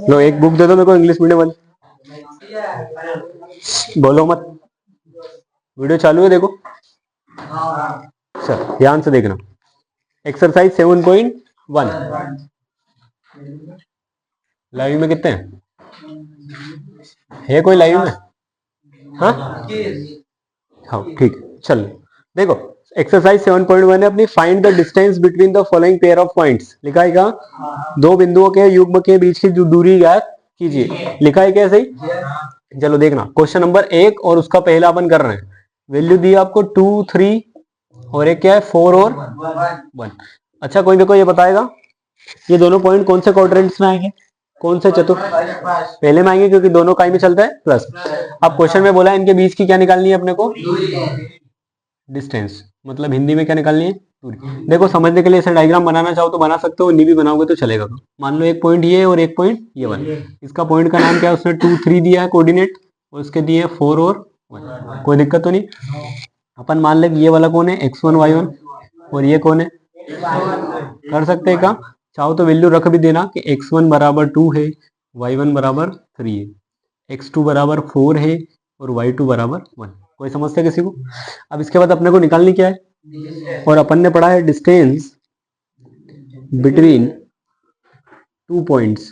लो एक बुक दे दो मेरे को इंग्लिश मीडियम वाली, बोलो मत, वीडियो चालू है देखो। चल ध्यान से देखना, एक्सरसाइज 7.1 लाइव में कितने हैं? है कोई लाइव में? हाँ हाँ ठीक है, चल देखो एक्सरसाइज 7.1 है अपनी, find the distance between the following pair of points. लिखा है क्या? दो बिंदुओं के युग्म के बीच की जो दूरी ज्ञात कीजिए। लिखा है क्या सही? चलो देखना, क्वेश्चन नंबर 1 और उसका पहला अपन कर रहे हैं। वैल्यू दी आपको 2 3 और एक क्या है 4 और 1। अच्छा कोई मेरे को ये बताएगा ये दोनों पॉइंट कौन से क्वाड्रेंट्स में आएंगे, कौन से चतुर्थ? पहले में आएंगे क्योंकि दोनों काय में चलता है प्लस। अब क्वेश्चन में बोला है इनके बीच की क्या निकालनी है अपने को? डिस्टेंस, मतलब हिंदी में क्या निकालनी है? दूरी। देखो समझने के लिए ऐसा डायग्राम बनाना चाहो तो बना सकते हो, नहीं भी बनाओगे तो चलेगा। मान लो एक पॉइंट ये और एक पॉइंट ये वाला, इसका पॉइंट का नाम क्या है? उसने 2 3 दिया है कोऑर्डिनेट और उसके दिए 4 और 1। कोई दिक्कत तो नहीं। अपन मान ले ये वाला कौन है? x1 y1 और ये कौन है? कर सकते हैं क्या? चाहो तो वैल्यू रख भी देना कि x1 बराबर 2 है, y1 बराबर 3 है, x2 बराबर 4 है और y2 बराबर 1। कोई समझता है किसी को? अब इसके बाद अपने को निकालनी क्या है? और अपन ने पढ़ा है डिस्टेंस बिटवीन टू पॉइंट्स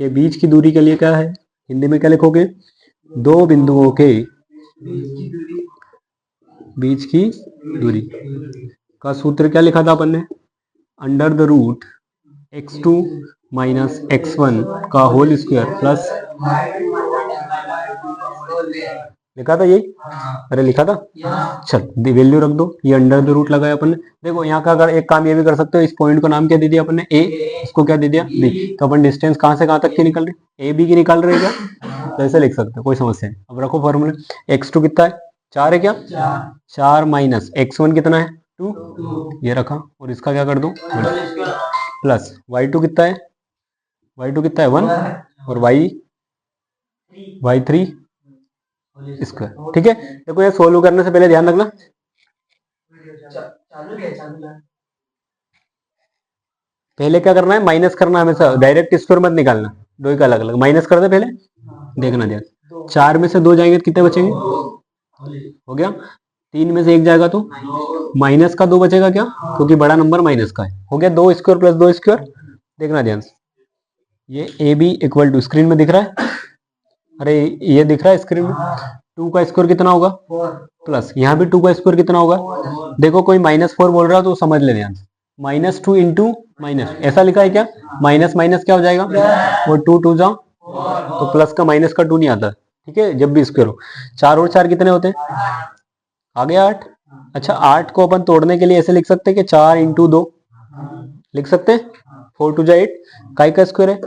के बीच की दूरी के लिए क्या है? हिंदी में क्या लिखोगे? दो बिंदुओं के बीच की दूरी का सूत्र क्या लिखा था अपन ने? Under the root x2 minus x1 का होल स्क्वायर प्लस, लिखा था यही? अरे लिखा था। चल वैल्यू रख दो, ये अंडर द रूट लगाया अपन ने। देखो यहाँ का अगर एक काम ये भी कर सकते हो, इस पॉइंट को नाम क्या दे दिया अपन ने? a, इसको क्या दे दिया? b। तो अपन डिस्टेंस कहाँ से कहाँ तक की निकल रही? a b की निकाल रहे हैं क्या? तो ऐसे लिख सकते हो, कोई समस्या नहीं। अब रखो फॉर्मूले, x2 कितना है? 4 है क्या? 4 माइनस x1 कितना है? 2, ये रखा और इसका क्या कर दो? प्लस y2 कितना है? y2 कितना है? 1 और y3 स्क्वायर। ठीक है, देखो ये सोल्व करने से पहले ध्यान रखना, पहले क्या करना है? माइनस करना हमेशा, डायरेक्ट स्क्वायर मत निकालना, दो का अलग अलग माइनस कर दे पहले। देखना ध्यान, 4 में से 2 जाएंगे तो कितने बचेंगे? हो गया। 3 में से 1 जाएगा तो माइनस का 2 बचेगा क्या? क्योंकि बड़ा नंबर माइनस का है। हो गया 2 स्क्वायर प्लस 2 स्क्वायर। देखना ध्यान से, ये A B equal to, screen में दिख रहा है? अरे ये दिख रहा है स्क्रीन में? 2 का स्क्वायर कितना होगा? प्लस यहाँ भी 2 का स्क्वायर कितना होगा? देखो कोई -4 बोल रहा है तो समझ ले ध्यान से, -2 इंटू माइनस, ऐसा लिखा है क्या? माइनस माइनस क्या हो जाएगा? वो 2 2 जा तो प्लस का माइनस का 2 नहीं आता। ठीक है, जब भी स्क्वायर हो। 4 और 4 कितने होते हैं? आ गया 8। अच्छा 8 को अपन तोड़ने के लिए ऐसे लिख सकते हैं कि 4 इंटू 2 लिख सकते हैं, 4 2 जा 8, काय का स्क्वायर है?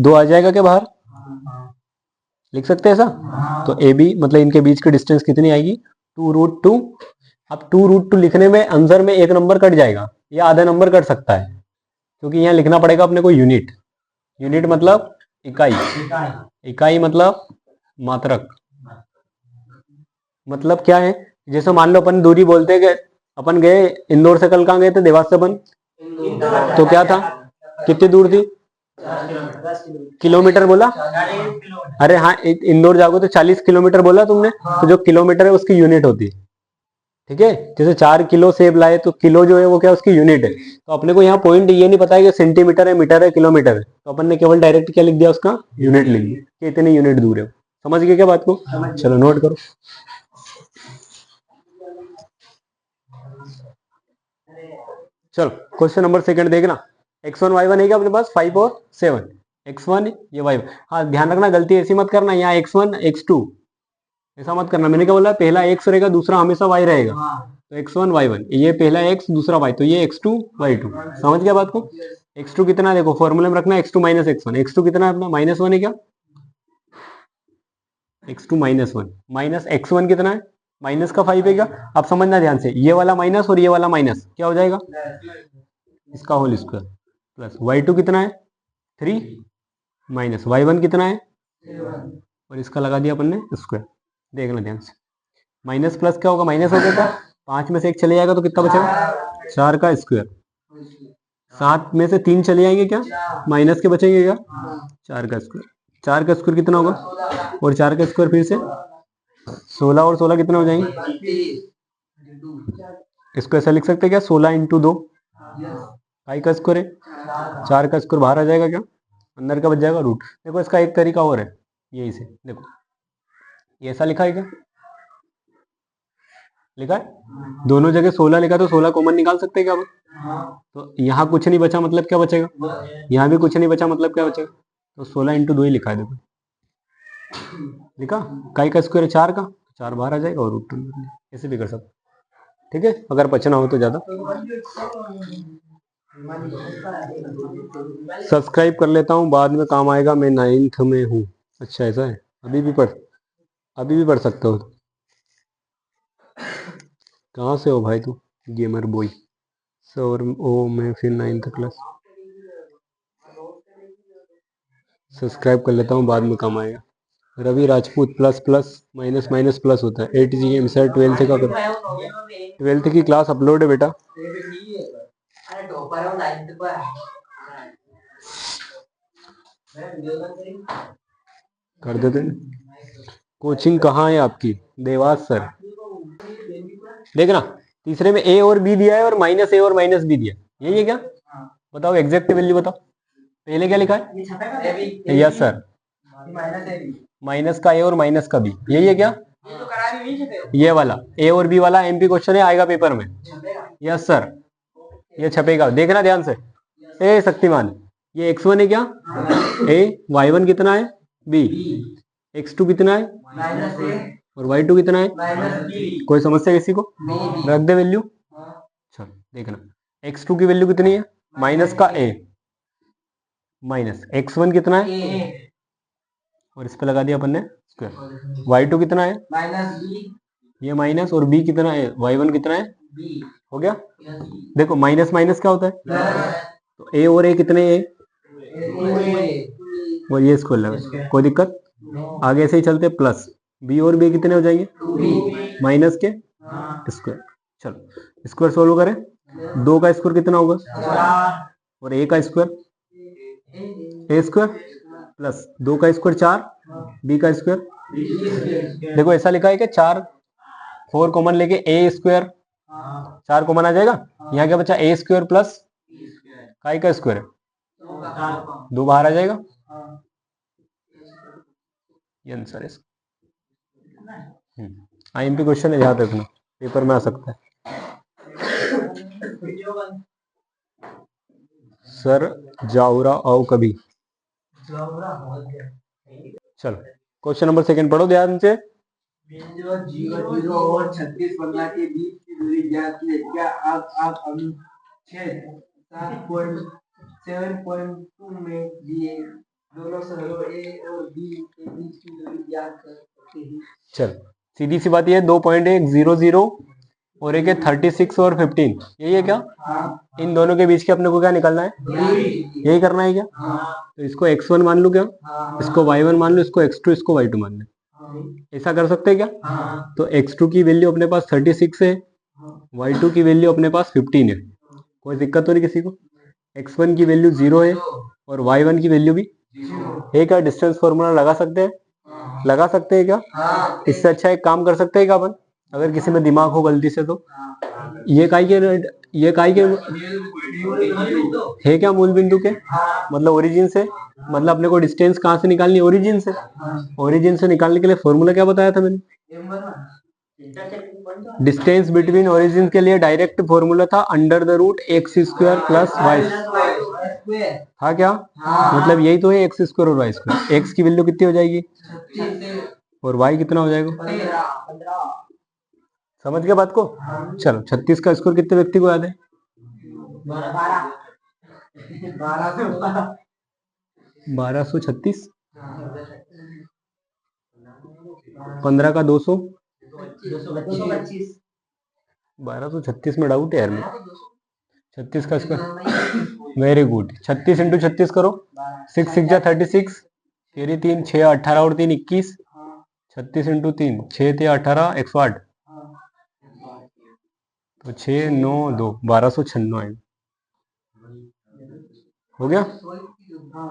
2 आ जाएगा क्या बाहर? लिख सकते हैं ऐसा। तो ए बी मतलब इनके बीच की डिस्टेंस कितनी आएगी? 2√2। अब 2√2 लिखने में आंसर में एक नंबर कट जाएगा, या आधा नंबर कट सकता है, क्योंकि यहाँ लिखना पड़ेगा अपने को यूनिट। यूनिट मतलब इकाई, इकाई मतलब मात्रक। मतलब क्या है? जैसे मान लो अपन दूरी बोलते हैं कि अपन गए इंदौर से, कल कहाँ गए थे? देवास से अपन। तो क्या था, कितनी दूर थी? किलोमीटर बोला? अरे हाँ, इंदौर जाओगे तो 40 किलोमीटर बोला तुमने, तो जो किलोमीटर है उसकी यूनिट होती है। ठीक है, जैसे 4 किलो सेब लाए तो किलो जो है वो क्या उसकी यूनिट है। तो अपने को यहाँ पॉइंट ये नहीं पता है कि सेंटीमीटर है, मीटर है, किलोमीटर है, तो अपन ने केवल डायरेक्ट क्या लिख दिया? उसका यूनिट लिख दिया कि इतनी यूनिट दूर है। समझ गए क्या बात को? चलो नोट करो। चलो क्वेश्चन नंबर 2 देखना, x1 y1 है क्या अपने पास? 5 और 7, x1 ये y1। हाँ ध्यान रखना, गलती ऐसी मत करना, यहाँ x1 x2 ऐसा मत करना। मैंने क्या बोला? पहला x रहेगा, दूसरा हमेशा y रहेगा। तो x1 y1, ये पहला x दूसरा y, तो ये x2 y2। समझ गया बात को? x2 कितना देखो फॉर्मूले में रखना, x2 माइनस x1। x2 कितना है अपना? -1 है क्या? x2 -1 माइनस x1 कितना है? माइनस का 5 है क्या? अब समझना ध्यान से, ये वाला माइनस और ये वाला माइनस क्या हो जाएगा? इसका होल स्क्वायर प्लस y2 कितना है? 3 माइनस y1 कितना है? और इसका लगा दिया अपन ने स्क्वायर। देखना ध्यान से, माइनस प्लस क्या होगा? माइनस हो गया, 5 में से 1 चले जाएगा तो कितना बचेगा? 4 का स्क्वायर 7 में से 3 चले जाएंगे क्या, माइनस के बचेंगे क्या, 4 का स्क्वायर। 4 का स्क्वायर कितना होगा, और 4 का स्क्वायर फिर से 16, और 16 कितने हो जाएंगे, इसको ऐसा लिख सकते हैं क्या, 16 इंटू 2 पाई का स्क्वायर है। 4 का स्क्वायर बाहर आ जाएगा क्या, अंदर का बच जाएगा रूट। देखो इसका एक तरीका और है, यही से देखो, ये ऐसा लिखा है क्या, लिखा है, दोनों जगह 16 लिखा, तो 16 कॉमन निकाल सकते हैं क्या अपन। तो यहाँ कुछ नहीं बचा, मतलब क्या बचेगा, यहाँ भी कुछ नहीं बचा, मतलब क्या बचेगा, तो 16 इंटू 2 ही लिखा है, देखो लिखा, काई का स्क्वायर 4 का, 4 बाहर आ जाएगा और रूट 2, ऐसे भी कर सकते, ठीक है, अगर बचना हो तो ज्यादा। सब्सक्राइब कर लेता हूँ, बाद में काम आएगा, मैं 9th में हूँ। अच्छा ऐसा है, अभी भी पढ़ सकते हो। कहाँ से हो भाई तू, गेमर बॉय। सर ओ मैं फिर 9th क्लास, सब्सक्राइब कर लेता हूँ, बाद में काम आएगा। Ravi Rajput plus plus minus minus plus होता है। 8 जी एम सर 12th का, 12th की क्लास अपलोड है बेटा, कर देते। कोचिंग कहाँ है आपकी, देवास सर। देखना तीसरे में ए और बी दिया है, और माइनस ए और माइनस बी दिया, यही है क्या, बताओ एग्जैक्ट वैल्यू बताओ। पहले क्या लिखा है, यस सर, माइनस का ए और माइनस का बी, यही है क्या, ये वाला ए और बी वाला एमपी क्वेश्चन है, आएगा पेपर में, यस सर, ये छपेगा, देखना ध्यान से। ए शक्तिमान, ये x1 है क्या, ए, y1 कितना है b, x2 कितना है और y2 कितना है, कोई समस्या किसी को, रख दे वैल्यू। चलो देखना, x2 की वैल्यू कितनी है, माइनस का a, माइनस x1 कितना है, और इस पे लगा दिया अपन ने स्क्वायर, y2 कितना है माइनस b, ये माइनस, और b कितना है, y1 कितना है b, हो गया। देखो माइनस माइनस क्या होता है, तो a और a कितने है, और ये स्क्वायर लगा, कोई दिक्कत, आगे से ही चलते, प्लस b और b कितने हो जाएंगे, माइनस के स्क्वायर। चलो स्क्वायर सोल्व करें, 2 का स्क्वायर कितना होगा, और a का स्क्वायर, a स्क्वायर प्लस 2 का स्क्वायर 4, b का स्क्वायर। देखो ऐसा लिखा है कि 4 4 कॉमन लेके a स्क्वायर, 4 कॉमन आ जाएगा, यहाँ क्या बचा, a स्क्वायर प्लस काई का स्क्वायर है, 2 बाहर आ जाएगा, ये आंसर है। आईएमपी क्वेश्चन है, याद रखना, पेपर में आ सकता है। सर जाऊरा आओ कभी, चलो क्वेश्चन नंबर सेकंड पढ़ो ध्यान से। 0 और 36 15 के बीच की दूरी ज्ञात है, क्या आप अनुच्छेद 7.2 में दिए दोनों शहरों ए और बी के बीच की दूरी ज्ञात कर सकते हैं। चलो सीधी सी बात, ये 2 पॉइंट है, 0 0 और एक है 36 और 15, यही है क्या, इन दोनों के बीच के अपने को क्या निकालना है, यही करना है क्या, तो इसको x1 मान लूं क्या, इसको y1 मान लूं, इसको x2, इसको y2 मान लूं, ऐसा कर सकते हैं क्या, तो x2 की वैल्यू अपने पास 36 है, y2 की वैल्यू अपने पास 15 है, कोई दिक्कत तो नहीं किसी को, x1 की वैल्यू 0 है और y1 की वैल्यू भी है क्या, डिस्टेंस फॉर्मूला लगा सकते हैं, लगा सकते हैं क्या, इससे अच्छा एक काम कर सकते हैं क्या अपन, अगर किसी में दिमाग हो गलती से, तो ये काई के है क्या, मूल बिंदु के, मतलब ओरिजिन से, मतलब अपने को डिस्टेंस कहाँ से निकालनी है, ओरिजिन से, ओरिजिन से निकालने के लिए फॉर्मूला क्या बताया था मैंने, डिस्टेंस बिटवीन ओरिजिन के लिए डायरेक्ट फॉर्मूला था under the root X square plus Y, था क्या, मतलब यही तो है एक्स स्क्वायर और वाई स्क्वायर, एक्स की वैल्यू कितनी हो जाएगी और वाई कितना हो जाएगा, समझ गया बात को। चलो 36 का स्कोर कितने व्यक्ति को याद है, 1236, 15 का 200, 1236 में डाउट है यार मेरा, 36 का स्क्वायर, वेरी गुड, 36 इंटू 36 करो, 6 6 जा 36, तेरी 3 6 18 और 3 21, 36 इंटू 3 6 थे 18 108, तो 6 9 2 1296 आएगा, हो गया?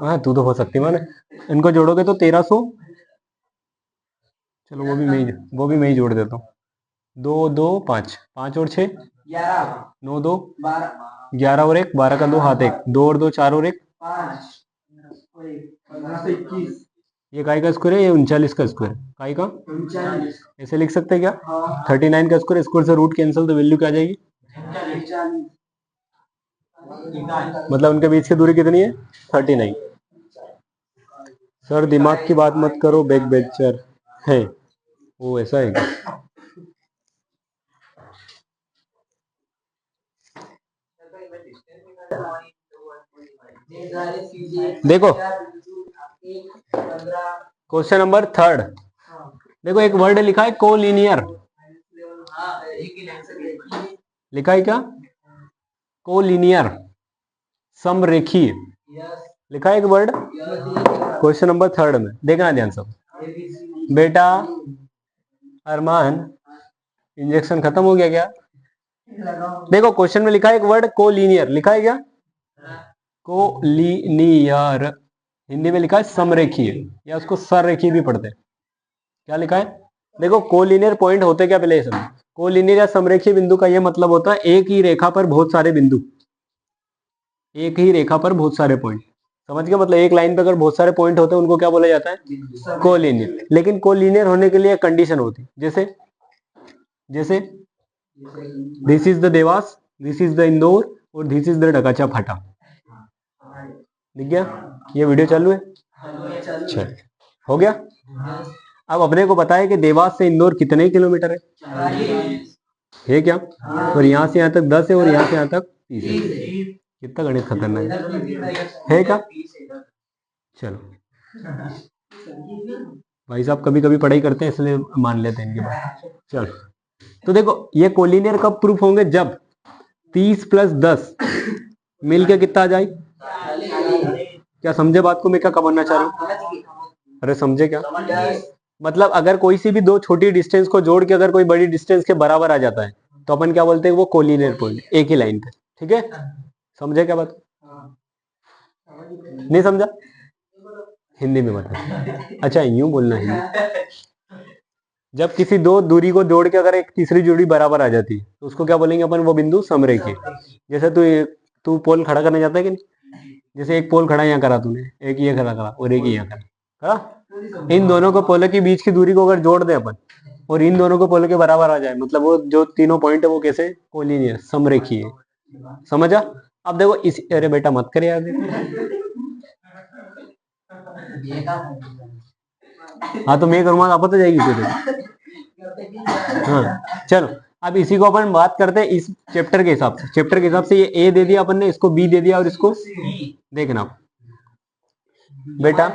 हाँ तू तो हो शक्तिमान है। इनको जोड़ोगे तो 1300, चलो वो भी मैं ही जोड़ देता हूँ। 2 2 5, 5 और 6 9 2 11 और 1 12 का 2 हाथ 1 2 और 2 4 और 1 ये काय का स्क्वायर है, ये 39 का स्क्वायर है। काय का ऐसे लिख सकते हैं क्या? 39 का स्क्वायर, स्क्वायर से रूट कैंसिल, तो वैल्यू क्या आ जाएगी? मतलब उनके बीच की दूरी कितनी है? 39। सर दिमाग की बात मत करो, बैक बेंचर है वो, ऐसा है क्या? देखो क्वेश्चन नंबर 3, देखो एक वर्ड लिखा है कोलिनियर, लिखा है क्या? कोलिनियर, समरेखीय, लिखा है एक वर्ड क्वेश्चन नंबर 3 में, देखना ध्यान सब। बेटा अरमान, इंजेक्शन खत्म हो गया क्या? देखो क्वेश्चन में लिखा है एक वर्ड कोलिनियर, लिखा है क्या? कोलिनियर, हिंदी में लिखा है समरेखीय, या उसको सररेखीय भी पढ़ते हैं। क्या लिखा है? देखो कोलिनियर पॉइंट होते क्या, पहले समझो। कोलिनियर या समरेखीय बिंदु का यह मतलब होता है एक ही रेखा पर बहुत सारे बिंदु, एक ही रेखा पर बहुत सारे पॉइंट। समझ गए? मतलब एक लाइन पे अगर बहुत सारे पॉइंट होते हैं उनको क्या बोला जाता है? कोलिनियर। लेकिन कोलिनियर होने के लिए कंडीशन होती है, जैसे जैसे this is the Dewas, this is the Indore, और दिस इज द डकाचा फाटा। दिख गया? ये वीडियो चालू है? अच्छा, हो गया? अब अपने को पता है कि देवास से इंदौर कितने किलोमीटर है क्या? और यहाँ से यहाँ तक 10 है, और यहाँ से यहाँ तक 30 है। कितना गणित खतरनाक है क्या? चलो भाई साहब कभी कभी पढ़ाई करते हैं इसलिए मान लेते हैं इनकी बात। चलो तो देखो ये कोलिनियर कब प्रूफ होंगे? जब 30 + 10 मिलके कितना आ जाए? क्या समझे बात को मैं क्या करना चाह रहा हूँ? अरे समझे क्या? मतलब अगर कोई सी भी दो छोटी डिस्टेंस को जोड़ के अगर कोई बड़ी डिस्टेंस के बराबर आ जाता है तो अपन क्या बोलते हैं? वो कोलिनियर पॉइंट, एक ही लाइन पे। ठीक है, समझे क्या बात? नहीं समझा? हिंदी में बता। अच्छा यूं बोलना है, जब किसी दो दूरी को जोड़ के अगर एक तीसरी जोड़ी बराबर आ जाती है तो उसको क्या बोलेंगे अपन? वो बिंदु समरेखीय। जैसे तू पोल खड़ा करने जाता है कि नहीं? जैसे एक पोल खड़ा यहाँ करा तूने, एक ये खड़ा करा और एक यहाँ करा, इन दोनों को पोल के बीच की दूरी को अगर जोड़ दे अपन और इन दोनों को पोल के बराबर आ जाए, मतलब वो जो तीनों पॉइंट है वो कैसे? कोलिनियर, समरेखीय। समझा? अब देखो इस, अरे बेटा मत करे यार। हाँ तो मैं करूंगा, आपको तो जाएगी फिर। हाँ चलो, अब इसी को अपन बात करते हैं इस चैप्टर के हिसाब से। चैप्टर के हिसाब से ये ए दे दिया अपन ने, इसको बी दे दिया और इसको देखना बेटा,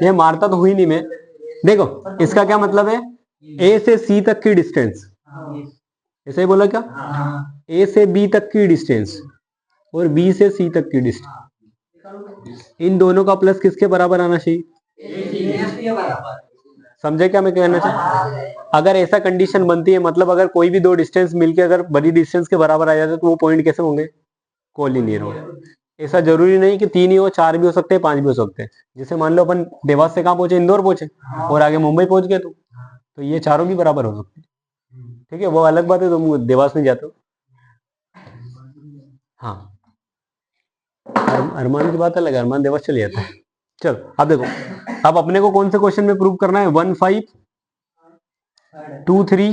ये मारता तो हुई नहीं मैं। देखो इसका क्या मतलब है? ए से सी तक की डिस्टेंस, ऐसे ही बोला क्या? ए से बी तक की डिस्टेंस और बी से सी तक की डिस्टेंस, इन दोनों का प्लस किसके बराबर आना चाहिए? समझे क्या मैं कहना चाहता? अगर ऐसा कंडीशन बनती है, मतलब अगर कोई भी दो डिस्टेंस मिलके अगर बड़ी डिस्टेंस के बराबर आ जाते हैं तो वो पॉइंट कैसे होंगे? कोलिनियर होंगे। ऐसा जरूरी नहीं कि 3 ही हो, 4 भी हो सकते हैं, 5 भी हो सकते हैं। जैसे मान लो अपन देवास से कहाँ पहुंचे? इंदौर पहुंचे, और आगे मुंबई पहुंच गए तो ये चारों भी बराबर हो सकते हैं। ठीक है, वो अलग बात है, तुम देवास नहीं जाते हो। हाँ अरमान की बात अलग है, अरमान देवास चले जाता है। चलो अब देखो, अब अपने को कौन से क्वेश्चन में प्रूव करना है? 1 5 2 3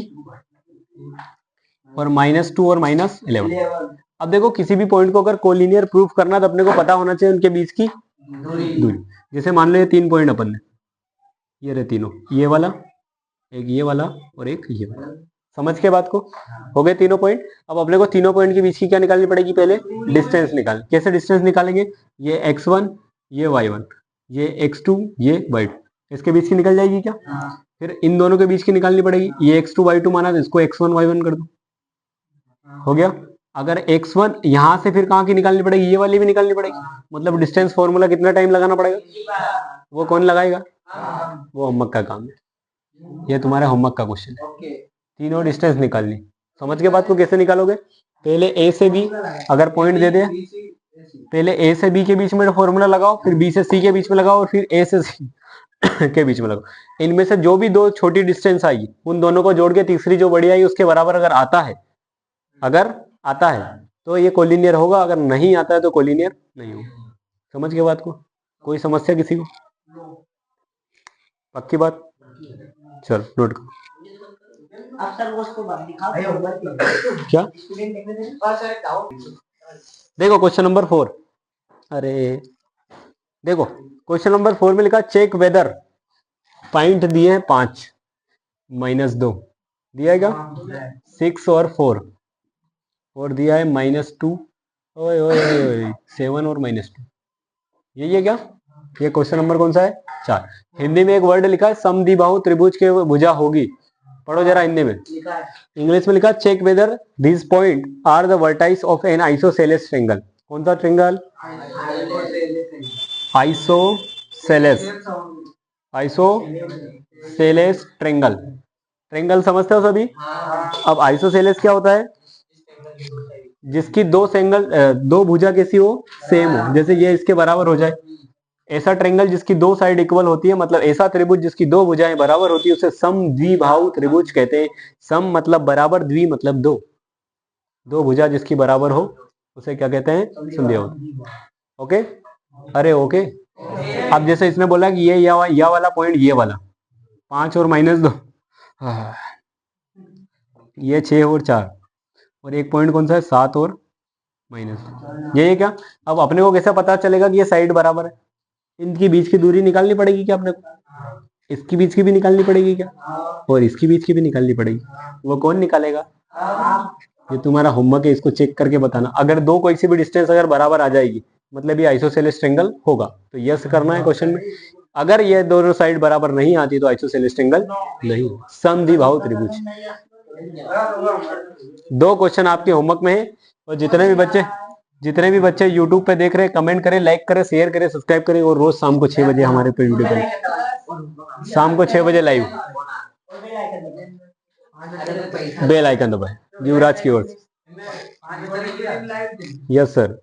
और -2 और -11। अब देखो किसी भी पॉइंट को अगर कोलिनियर प्रूफ करना है तो अपने को पता होना चाहिए उनके बीच की दूरी। जैसे मान लो ये 3 पॉइंट अपन ने, ये रहे तीनों, ये वाला, एक ये वाला और एक ये वाला। समझ के बात को? हो गए तीनों पॉइंट। अब अपने को तीनों पॉइंट के बीच की क्या निकालनी पड़ेगी? पहले डिस्टेंस निकाल। कैसे डिस्टेंस निकालेंगे? ये x1, ये y1, ये x2, ये y2, इसके बीच की निकल जाएगी क्या? फिर इन दोनों के बीच की निकालनी पड़ेगी। ये x2 y2 माना तो इसको x1 y1 कर दो, हो गया। अगर x1 यहां से फिर कहाँ की निकालनी पड़ेगी? ये वाली भी निकालनी पड़ेगी। मतलब डिस्टेंस फॉर्मूला कितना टाइम लगाना पड़ेगा? वो कौन लगाएगा? वो होमवर्क का काम है, ये तुम्हारे होमवर्क का क्वेश्चन है। तीनों डिस्टेंस निकालनी। समझ के बात को कैसे निकालोगे? पहले ए से बी अगर पॉइंट दे दे, पहले ए से बी के बीच में फॉर्मूला लगाओ, फिर बी से सी के बीच में लगाओ, और फिर ए से सी के बीच में लगाओ। इनमें से जो भी दो छोटी डिस्टेंस आई उन दोनों को जोड़ के तीसरी जो बड़ी आई उसके बराबर अगर आता है, तो ये कोलिनियर होगा, अगर नहीं आता है तो कोलिनियर नहीं होगा। समझ गए बात को? कोई समस्या किसी को? पक्की बात? चलो नोट करो। क्या? देखो क्वेश्चन नंबर 4। अरे देखो क्वेश्चन नंबर 4 में लिखा चेक वेदर, पॉइंट दिए हैं 5 -2 दिया है क्या? 6 और 4 और दिया है -2, ओए ओए ओए 7 और -2, यही है क्या? ये क्वेश्चन नंबर कौन सा है? 4। हिंदी में एक वर्ड लिखा है समद्विबाहु त्रिभुज के भुजा होगी, पढ़ो जरा हिंदी में। इंग्लिश में लिखा check whether this point are the vertices of an isosceles triangle. कौन सा triangle? Isosceles, isosceles triangle. Triangle समझते हो सभी? अब आइसोसेलेस क्या होता है? जिसकी दो भुजा कैसी हो? सेम हो, जैसे ये इसके बराबर हो जाए। ऐसा ट्रायंगल जिसकी दो साइड इक्वल होती है, मतलब ऐसा त्रिभुज जिसकी दो भुजाएं बराबर होती है, उसे समद्विबाहु त्रिभुज कहते हैं। सम मतलब बराबर, द्वि मतलब दो, दो भुजा जिसकी बराबर हो उसे क्या कहते हैं? समद्विबाहु। ओके? अरे ओके। अब जैसे इसने बोला कि ये या वाला पॉइंट, ये वाला 5 और -2, ये 6 और 4, और एक पॉइंट कौन सा है? 7 और -2, ये क्या? अब अपने को कैसे पता चलेगा कि ये साइड बराबर है? इनकी बीच की दूरी निकालनी पड़ेगी क्या अपने को? इसकी बीच की भी निकालनी पड़ेगी क्या? और इसकी बीच की भी निकालनी पड़ेगी। वो कौन निकालेगा? ये तुम्हारा होमवर्क है, इसको चेक करके बताना। अगर दो कोई सी भी डिस्टेंस अगर बराबर आ जाएगी, मतलब ये आइसोसेलेस ट्रायंगल होगा, तो यस करना है क्वेश्चन में। अगर ये दोनों साइड बराबर नहीं आती तो आइसोसेलेस ट्रायंगल नहीं, समद्विबाहु त्रिभुज। 2 क्वेश्चन आपके होमवर्क में है। और जितने भी बच्चे YouTube पे देख रहे हैं, कमेंट करें, लाइक करें, शेयर करें, सब्सक्राइब करें, और रोज शाम को 6 बजे हमारे पे वीडियो करें। शाम को 6 बजे लाइव, बेल आइकन दबाएं। युवराज की ओर से। Yes sir.